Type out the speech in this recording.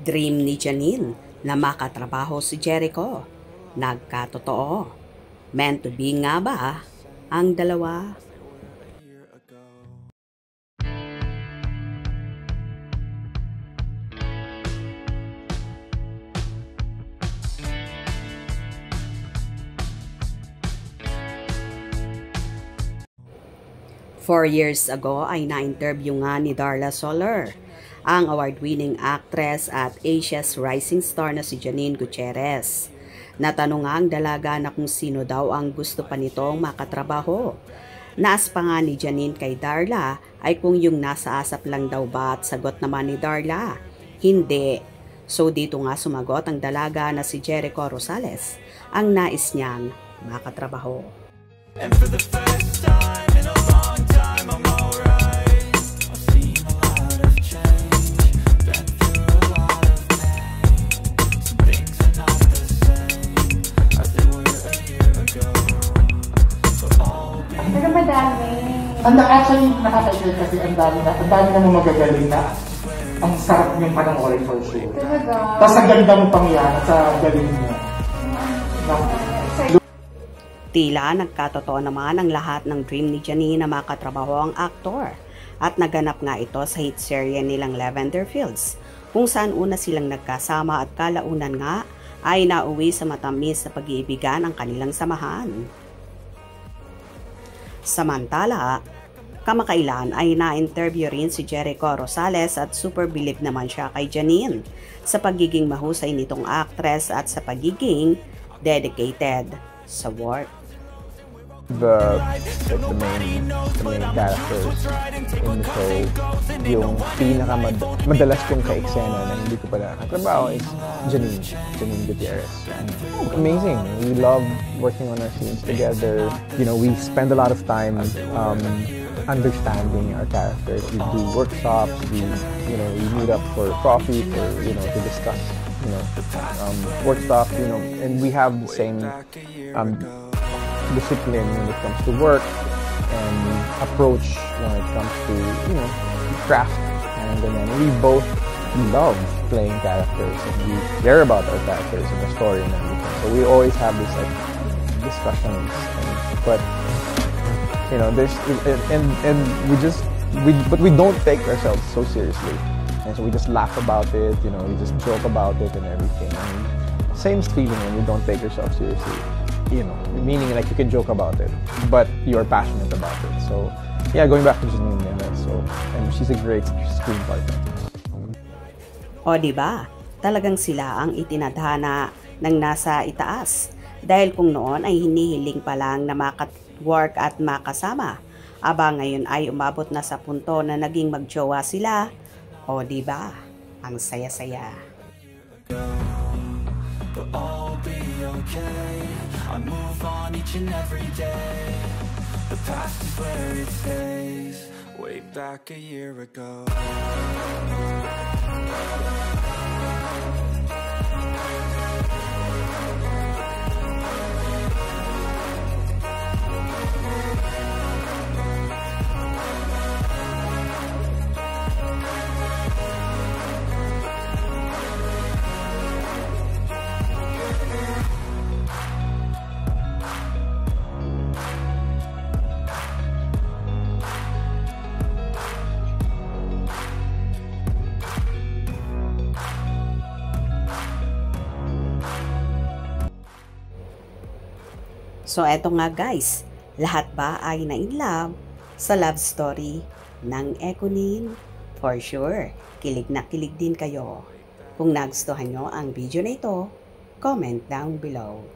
Dream ni Janine na makatrabaho si Jericho. Nagkatotoo. Meant to be nga ba ang dalawa? Four years ago ay na-interview nga ni Darla Soler, ang award-winning actress at Asia's rising star na si Janine Gutierrez. Natanong nga ang dalaga na kung sino daw ang gusto pa nitong makatrabaho. Naas pa nga ni Janine kay Darla ay kung yung nasa asap lang daw ba, at sagot naman ni Darla, hindi. So dito nga sumagot ang dalaga na si Jericho Rosales, ang nais niyang makatrabaho. And for the first time in a long time, I'm alright. I've seen a lot of change, been through a lot of pain. Some things are not the same as they were a year ago. But all be Pero madami. Actually, nakaka-share kasi ang dami na mo magagaling na. Ang sarap niyong panoorin for sure. Talaga. Tapos ang ganda mo pang yan sa galing mo. Tila nagkatotoo naman ang lahat ng dream ni Janine na makatrabaho ang aktor. At naganap nga ito sa hit serye nilang Lavender Fields, kung saan una silang nagkasama at kalaunan nga ay nauwi sa matamis na pag-iibigan ang kanilang samahan. Samantala, kamakailan ay na-interview rin si Jericho Rosales at super bilib naman siya kay Janine sa pagiging mahusay nitong actress at sa pagiging dedicated sa work. The main characters in the show, yung madalas kong ka-eksena na hindi ko pa nakatrabaho is Janine Gutierrez. Amazing. We love working on our scenes together. You know, we spend a lot of time understanding our characters. We do workshops, we meet up for coffee to discuss work stuff, and we have the same discipline when it comes to work and approach when it comes to craft, and then we both love playing characters and we care about our characters and the story and everything, so we always have this discussions, but there's but we don't take ourselves so seriously, and so we just laugh about it, we just joke about it and everything. And same feeling when you don't take yourself seriously, meaning like you can joke about it, but you're passionate about it. So yeah, going back to Janine, and she's a great screen partner. O diba, talagang sila ang itinadhana ng nasa itaas, dahil kung noon ay hinihiling pa lang na maka-work at makasama, aba ngayon ay umabot na sa punto na naging magjowa sila. O diba, ang saya-saya. But all be okay. I move on each and every day. The past is where it stays. Way back a year ago. So eto nga guys, lahat ba ay na-inlove sa love story ng Econin? For sure, kilig na kilig din kayo. Kung nagustuhan nyo ang video na ito, comment down below.